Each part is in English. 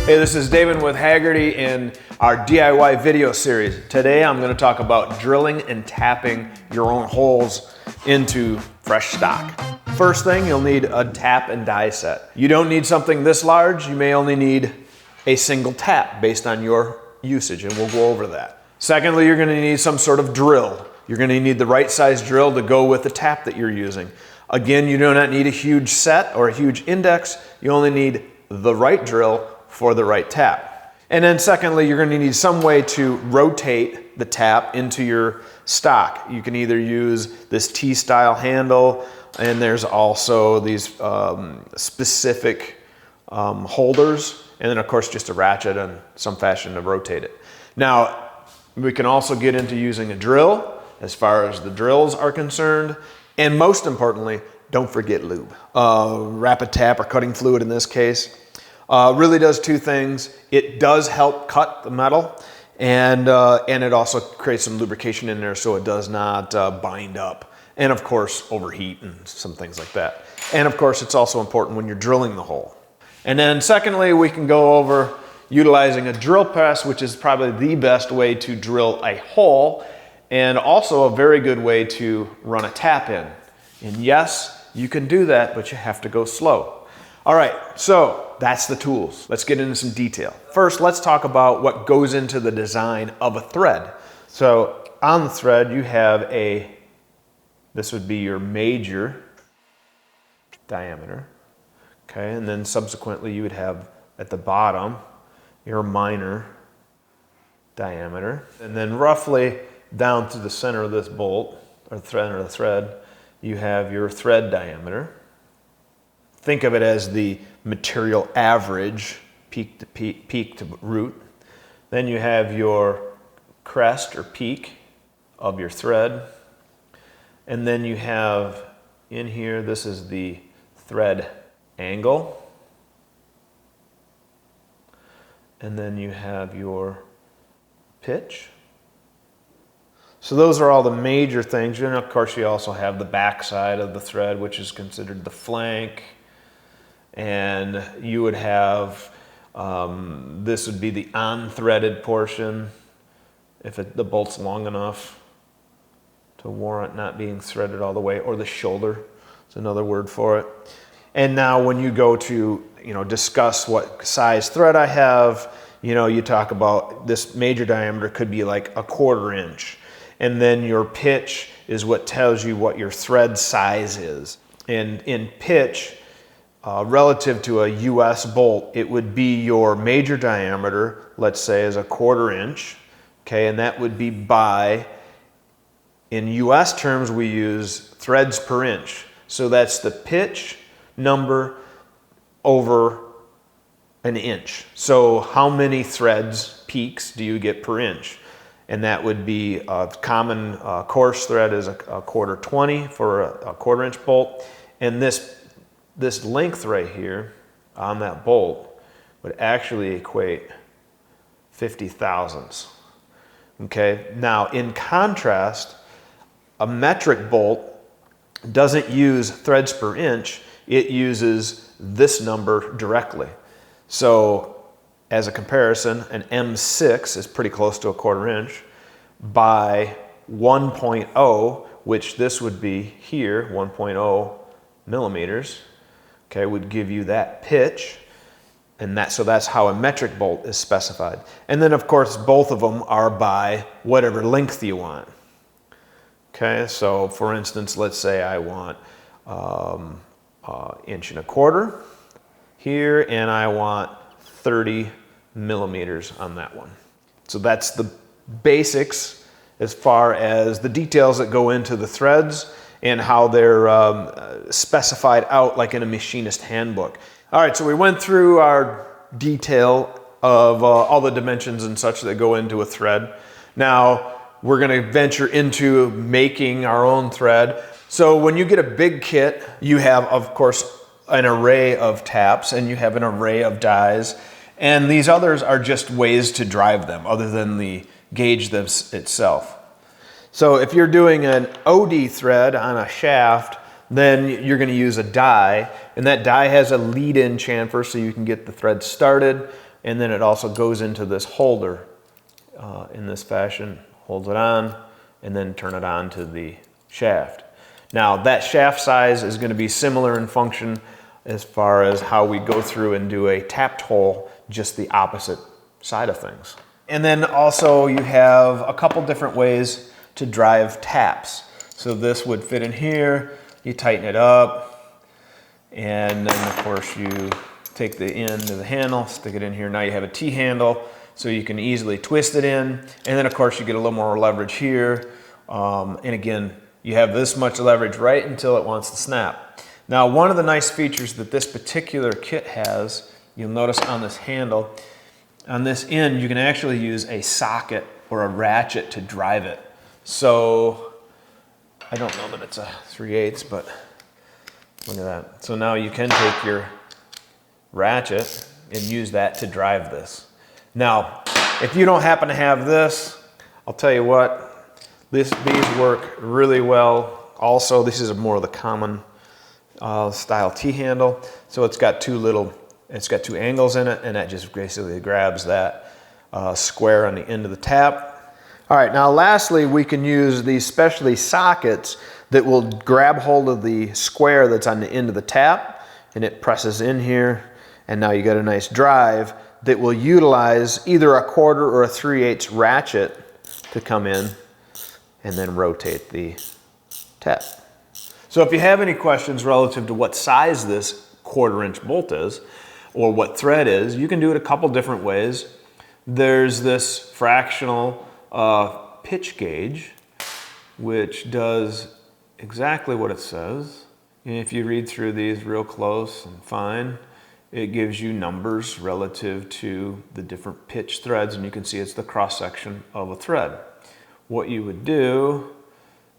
Hey, this is Davin with Hagerty in our DIY video series. Today I'm going to talk about drilling and tapping your own holes into fresh stock. First thing, you'll need a tap and die set. You don't need something this large, you may only need a single tap based on your usage, and we'll go over that. Secondly, you're going to need some sort of drill. You're going to need the right size drill to go with the tap that you're using. Again, you do not need a huge set or a huge index, you only need the right drill for the right tap. And then secondly, you're going to need some way to rotate the tap into your stock. You can either use this T-style handle, and there's also these specific holders, and then of course just a ratchet and some fashion to rotate it. Now, we can also get into using a drill as far as the drills are concerned, and most importantly, don't forget lube. Rapid tap or cutting fluid in this case. Really does two things. It does help cut the metal, and it also creates some lubrication in there so it does not bind up, and of course overheat and some things like that. And of course it's also important when you're drilling the hole. And then secondly, we can go over utilizing a drill press, which is probably the best way to drill a hole, and also a very good way to run a tap in. And yes, you can do that, but you have to go slow. All right, so that's the tools. Let's get into some detail. First, let's talk about what goes into the design of a thread. So on the thread, you have this would be your major diameter, okay? And then subsequently you would have at the bottom your minor diameter. And then roughly down to the center of this bolt, or thread, you have your thread diameter. Think of it as the material average, peak to root. Then you have your crest or peak of your thread. And then you have in here, this is the thread angle. And then you have your pitch. So those are all the major things. And of course you also have the back side of the thread, which is considered the flank. And you would have, this would be the on-threaded portion, if the bolt's long enough to warrant not being threaded all the way, or the shoulder, is another word for it. And now when you go to, discuss what size thread I have, you talk about this major diameter could be like 1/4 inch. And then your pitch is what tells you what your thread size is. And in pitch, relative to a US bolt, it would be your major diameter, let's say, is 1/4 inch, okay, and that would be by, in US terms, we use threads per inch. So that's the pitch number over an inch. So how many threads, peaks, do you get per inch? And that would be a common coarse thread is a 1/4-20 for a 1/4 inch bolt, and this length right here on that bolt would actually equate 50 thousandths. Okay, now in contrast, a metric bolt doesn't use threads per inch, it uses this number directly. So as a comparison, an M6 is pretty close to 1/4 inch by 1.0, which this would be here, 1.0 millimeters. Okay, would give you that pitch, and so that's how a metric bolt is specified. And then of course both of them are by whatever length you want. Okay, so for instance, let's say I want 1.25 inches here, and I want 30 millimeters on that one. So that's the basics as far as the details that go into the threads and how they're specified out like in a machinist handbook. All right, so we went through our detail of all the dimensions and such that go into a thread. Now we're gonna venture into making our own thread. So when you get a big kit, you have, of course, an array of taps and you have an array of dies, and these others are just ways to drive them other than the gauge itself. So if you're doing an OD thread on a shaft, then you're going to use a die, and that die has a lead-in chamfer so you can get the thread started, and then it also goes into this holder in this fashion, holds it on, and then turn it on to the shaft. Now that shaft size is going to be similar in function as far as how we go through and do a tapped hole, just the opposite side of things. And then also you have a couple different ways to drive taps. So this would fit in here, you tighten it up, and then of course you take the end of the handle, stick it in here. Now you have a T-handle, so you can easily twist it in. And then of course you get a little more leverage here. And again, you have this much leverage right until it wants to snap. Now, one of the nice features that this particular kit has, you'll notice on this handle, on this end, you can actually use a socket or a ratchet to drive it. So, I don't know that it's a 3/8, but look at that. So now you can take your ratchet and use that to drive this. Now, if you don't happen to have this, I'll tell you what, these work really well. Also, this is more of the common style T-handle. So it's got two angles in it, and that just basically grabs that square on the end of the tap. All right, now lastly, we can use these specialty sockets that will grab hold of the square that's on the end of the tap, and it presses in here, and now you got a nice drive that will utilize either a 1/4 or a 3/8 ratchet to come in and then rotate the tap. So if you have any questions relative to what size this 1/4 inch bolt is, or what thread is, you can do it a couple different ways. There's this fractional pitch gauge, which does exactly what it says. And if you read through these real close and fine, it gives you numbers relative to the different pitch threads, and you can see it's the cross section of a thread. What you would do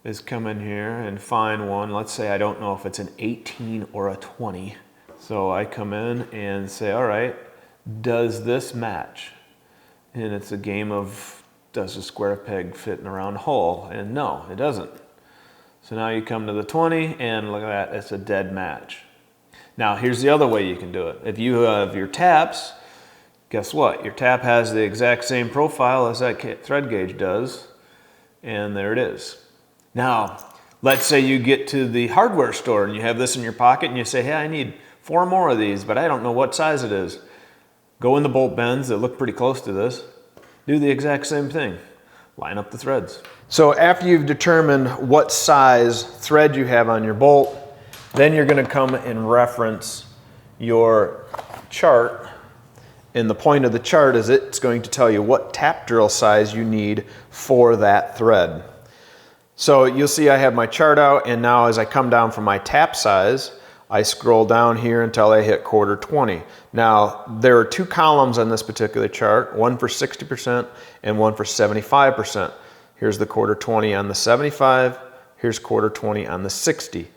is come in here and find one. Let's say I don't know if it's an 18 or a 20. So I come in and say, all right, does this match? And it's a game of, does a square peg fit in a round hole? And no, it doesn't. So now you come to the 20 and look at that, it's a dead match. Now here's the other way you can do it. If you have your taps, guess what? Your tap has the exact same profile as that thread gauge does, and there it is. Now, let's say you get to the hardware store and you have this in your pocket and you say, hey, I need 4 more of these, but I don't know what size it is. Go in the bolt bends that look pretty close to this. Do the exact same thing. Line up the threads. So after you've determined what size thread you have on your bolt, then you're going to come and reference your chart. And the point of the chart is it's going to tell you what tap drill size you need for that thread. So you'll see I have my chart out, and now as I come down from my tap size, I scroll down here until I hit 1/4 20. Now, there are 2 columns on this particular chart, one for 60% and one for 75%. Here's the 1/4 20 on the 75, here's 1/4 20 on the 60.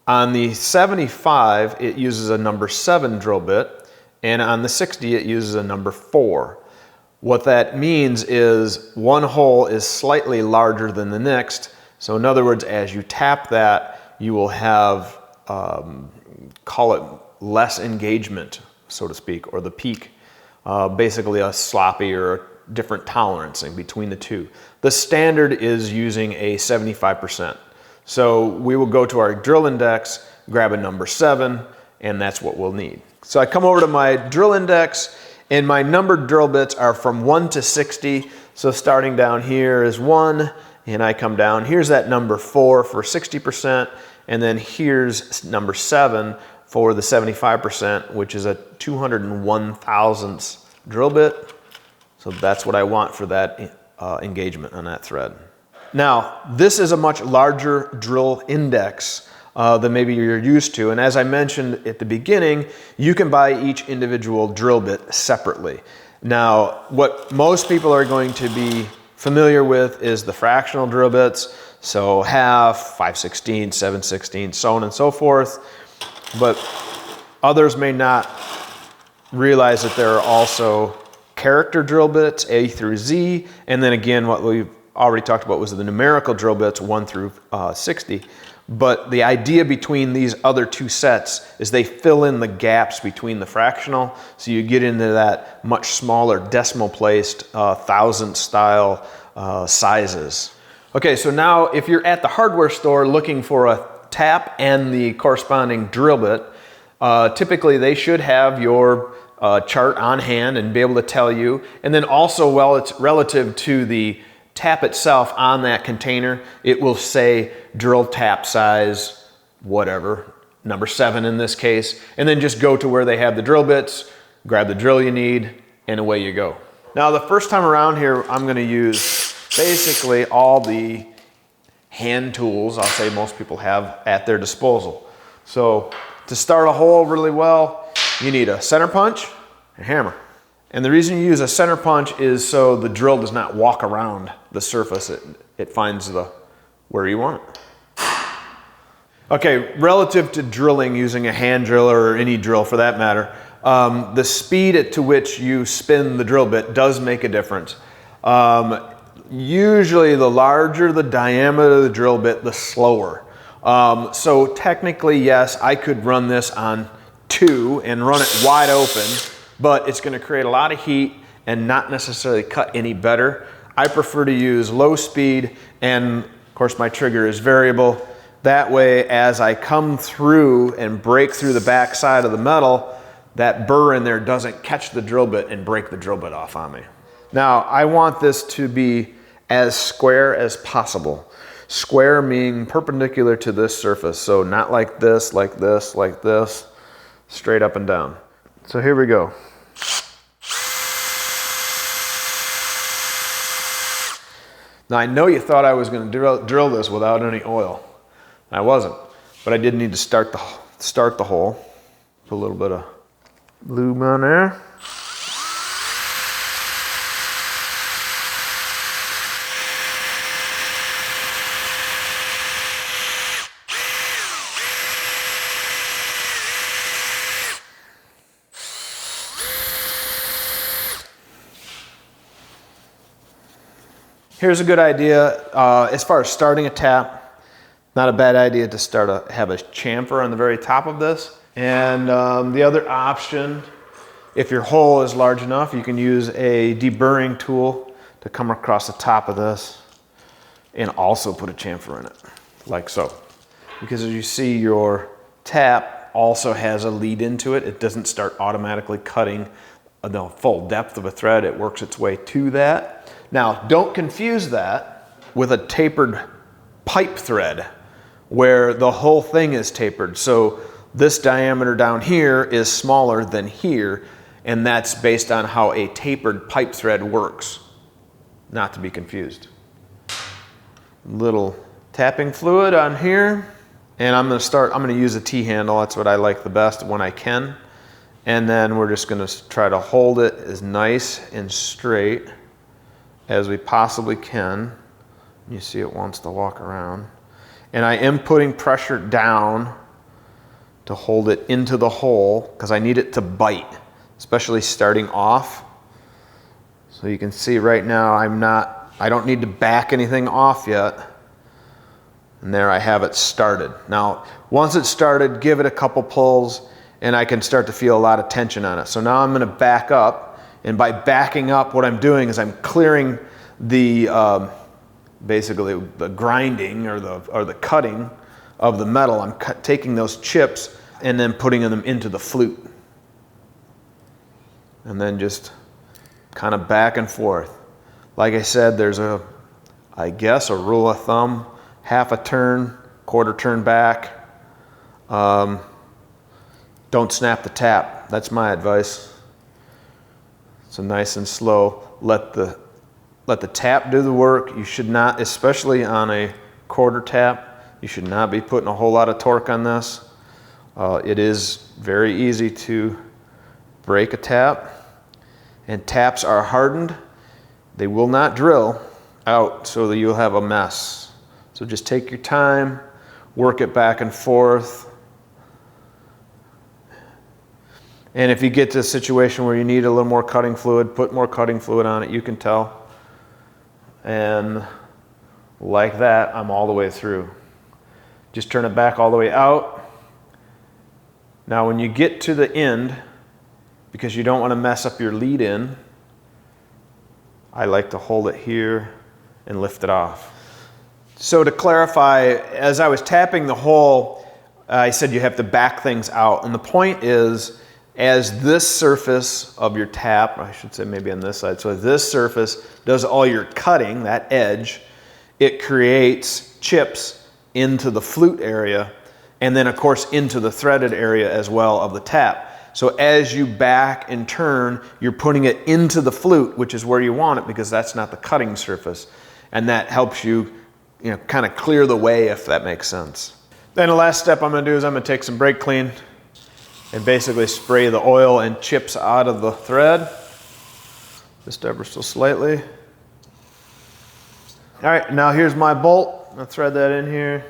On the 75, it uses a number 7 drill bit, and on the 60, it uses a number 4. What that means is one hole is slightly larger than the next. So in other words, as you tap that, you will have, call it less engagement, so to speak, or the peak. Basically a sloppy or a different tolerancing between the two. The standard is using a 75%. So we will go to our drill index, grab a number 7, and that's what we'll need. So I come over to my drill index, and my numbered drill bits are from 1 to 60. So starting down here is 1, and I come down. Here's that number 4 for 60%, and then here's number 7 for the 75%, which is a 201 thousandths drill bit. So that's what I want for that engagement on that thread. Now, this is a much larger drill index than maybe you're used to. And as I mentioned at the beginning, you can buy each individual drill bit separately. Now, what most people are going to be familiar with is the fractional drill bits. So 1/2, 5/16, 7/16, so on and so forth. But others may not realize that there are also character drill bits, A through Z. And then again, what we've already talked about was the numerical drill bits, 1 through 60. But the idea between these other two sets is they fill in the gaps between the fractional, so you get into that much smaller decimal placed thousandth style sizes. Okay, so now if you're at the hardware store looking for a tap and the corresponding drill bit, typically they should have your chart on hand and be able to tell you. And then also, well, it's relative to the tap itself on that container, it will say drill tap size, whatever, number 7 in this case, and then just go to where they have the drill bits, grab the drill you need, and away you go. Now the first time around here, I'm gonna use basically all the hand tools I'll say most people have at their disposal. So to start a hole really well, you need a center punch and a hammer. And the reason you use a center punch is so the drill does not walk around the surface. It finds where you want it. Okay, relative to drilling using a hand drill or any drill for that matter, the speed to which you spin the drill bit does make a difference. Usually the larger the diameter of the drill bit, the slower. So technically, yes, I could run this on 2 and run it wide open, but it's gonna create a lot of heat and not necessarily cut any better. I prefer to use low speed, and of course my trigger is variable. That way, as I come through and break through the back side of the metal, that burr in there doesn't catch the drill bit and break the drill bit off on me. Now, I want this to be as square as possible. Square meaning perpendicular to this surface, so not like this, like this, like this, straight up and down. So here we go. Now I know you thought I was going to drill this without any oil. I wasn't, but I did need to start the hole. Put a little bit of lube on there. Here's a good idea as far as starting a tap. Not a bad idea to have a chamfer on the very top of this. And the other option, if your hole is large enough, you can use a deburring tool to come across the top of this and also put a chamfer in it, like so. Because as you see, your tap also has a lead into it. It doesn't start automatically cutting the full depth of a thread. It works its way to that. Now, don't confuse that with a tapered pipe thread where the whole thing is tapered. So this diameter down here is smaller than here, and that's based on how a tapered pipe thread works. Not to be confused. Little tapping fluid on here, and I'm gonna use a T-handle. That's what I like the best when I can. And then we're just gonna try to hold it as nice and straight as we possibly can. You see it wants to walk around. And I am putting pressure down to hold it into the hole because I need it to bite, especially starting off. So you can see right now I don't need to back anything off yet. And there I have it started. Now, once it's started, give it a couple pulls and I can start to feel a lot of tension on it. So now I'm gonna back up. And by backing up, what I'm doing is I'm clearing the, basically the grinding or the cutting of the metal. I'm taking those chips and then putting them into the flute. And then just kind of back and forth. Like I said, there's I guess a rule of thumb, half a turn, quarter turn back. Don't snap the tap. That's my advice. So nice and slow. Let the tap do the work. You should not, especially on a quarter tap, you should not be putting a whole lot of torque on this. It is very easy to break a tap, and taps are hardened. They will not drill out so that you'll have a mess. So just take your time, work it back and forth. And if you get to a situation where you need a little more cutting fluid, put more cutting fluid on it, you can tell. And like that, I'm all the way through. Just turn it back all the way out. Now when you get to the end, because you don't want to mess up your lead in, I like to hold it here and lift it off. So to clarify, as I was tapping the hole, I said you have to back things out. And the point is, as this surface of your tap, I should say maybe on this side, so this surface does all your cutting, that edge, it creates chips into the flute area, and then of course into the threaded area as well of the tap. So as you back and turn, you're putting it into the flute, which is where you want it because that's not the cutting surface. And that helps you, kind of clear the way, if that makes sense. Then the last step I'm gonna do is I'm gonna take some brake clean and basically spray the oil and chips out of the thread, just ever so slightly. All right, now here's my bolt. I'm gonna thread that in here.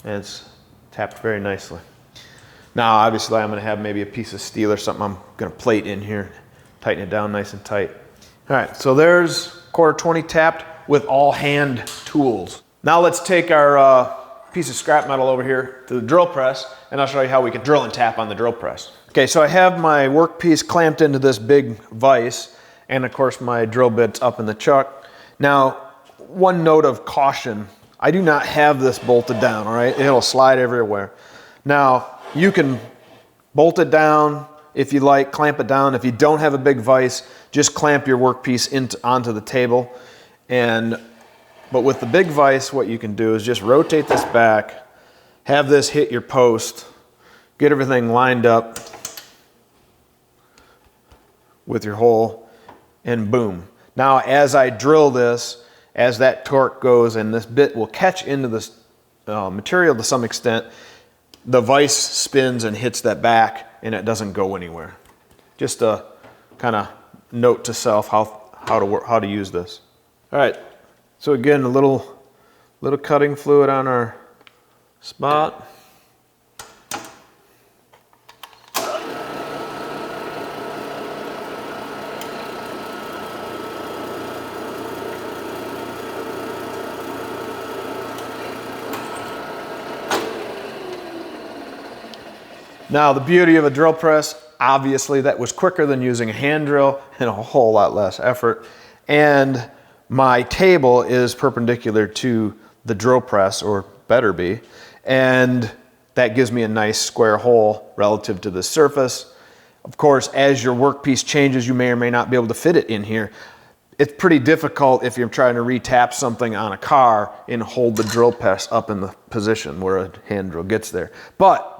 And it's tapped very nicely. Now, obviously, I'm gonna have maybe a piece of steel or something I'm gonna plate in here, tighten it down nice and tight. All right, so there's 1/4-20 tapped with all hand tools. Now let's take our piece of scrap metal over here to the drill press, and I'll show you how we can drill and tap on the drill press. Okay, so I have my workpiece clamped into this big vise, and of course my drill bit's up in the chuck. Now, one note of caution, I do not have this bolted down, all right? It'll slide everywhere. Now, you can bolt it down if you like, clamp it down. If you don't have a big vise, just clamp your workpiece onto the table. But with the big vise, what you can do is just rotate this back, have this hit your post, get everything lined up with your hole, and boom. Now, as I drill this, as that torque goes and this bit will catch into this material to some extent, the vise spins and hits that back and it doesn't go anywhere. Just a kind of note to self how to use this. All right, so again, a little cutting fluid on our spot. Now, the beauty of a drill press, obviously that was quicker than using a hand drill and a whole lot less effort. And my table is perpendicular to the drill press, or better be, and that gives me a nice square hole relative to the surface. Of course, as your workpiece changes, you may or may not be able to fit it in here. It's pretty difficult if you're trying to retap something on a car and hold the drill press up in the position where a hand drill gets there. But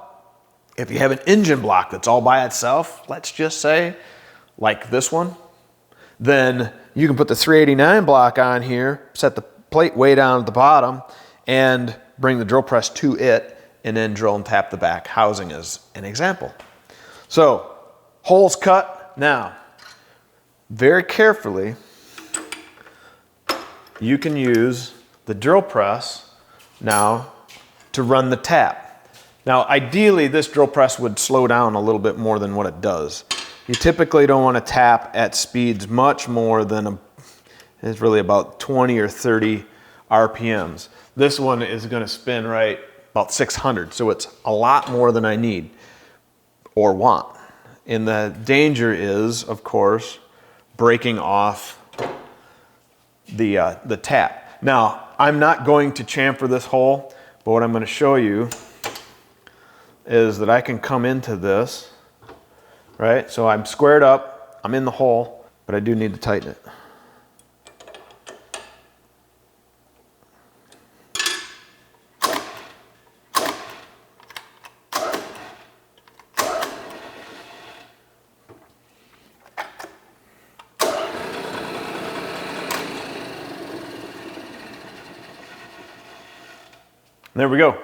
if you have an engine block that's all by itself, let's just say, like this one, then you can put the 389 block on here, set the plate way down at the bottom, and bring the drill press to it, and then drill and tap the back housing as an example. So, holes cut. Now, very carefully, you can use the drill press now to run the tap. Now, ideally, this drill press would slow down a little bit more than what it does. You typically don't want to tap at speeds much more than it's really about 20 or 30 RPMs. This one is going to spin right about 600, so it's a lot more than I need or want. And the danger is, of course, breaking off the tap. Now, I'm not going to chamfer this hole, but what I'm going to show you is that I can come into this, right? So I'm squared up, I'm in the hole, but I do need to tighten it. There we go.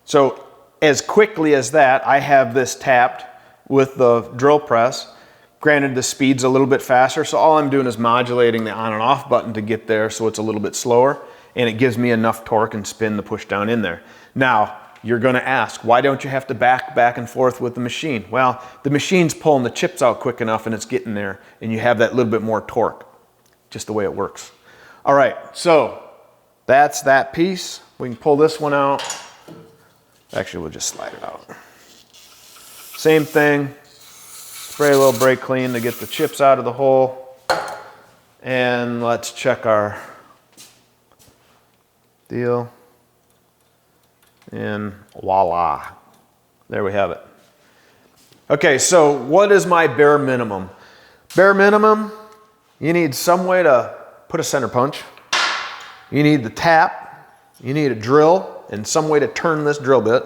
So as quickly as that, I have this tapped with the drill press. Granted, the speed's a little bit faster, so all I'm doing is modulating the on and off button to get there so it's a little bit slower, and it gives me enough torque and spin to push down in there. Now, you're gonna ask, why don't you have to back and forth with the machine? Well, the machine's pulling the chips out quick enough and it's getting there, and you have that little bit more torque, just the way it works. All right, so that's that piece. We can pull this one out. Actually, we'll just slide it out. Same thing. Spray a little brake clean to get the chips out of the hole. And let's check our deal. And voila. There we have it. Okay, so what is my bare minimum? Bare minimum, you need some way to put a center punch. You need the tap. You need a drill and some way to turn this drill bit.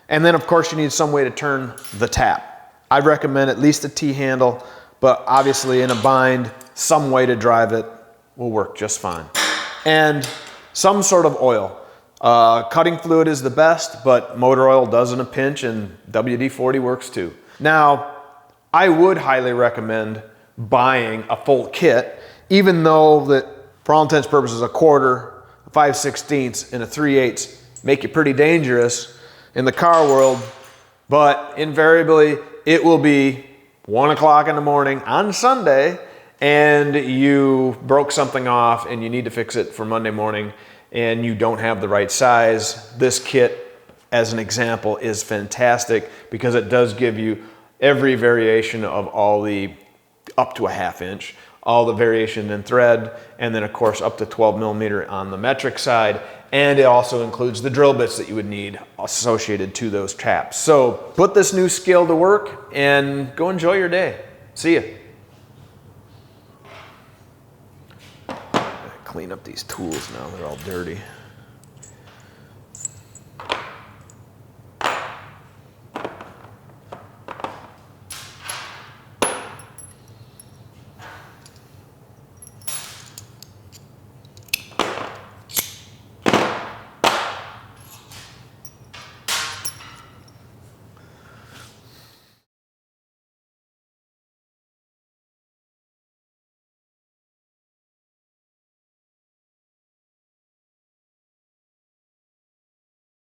And then of course you need some way to turn the tap. I recommend at least a T-handle, but obviously in a bind, some way to drive it will work just fine. And some sort of oil. Cutting fluid is the best, but motor oil does in a pinch, and WD-40 works too. Now, I would highly recommend buying a full kit, even though that for all intents and purposes a quarter, a 5/16, and a 3/8 make you pretty dangerous in the car world, but invariably it will be 1 o'clock in the morning on Sunday and you broke something off and you need to fix it for Monday morning and you don't have the right size. This kit, as an example, is fantastic because it does give you every variation of all the, up to a 1/2 inch, all the variation in thread, and then of course up to 12 millimeter on the metric side. And it also includes the drill bits that you would need associated to those taps. So put this new skill to work and go enjoy your day. See ya. Clean up these tools now, they're all dirty.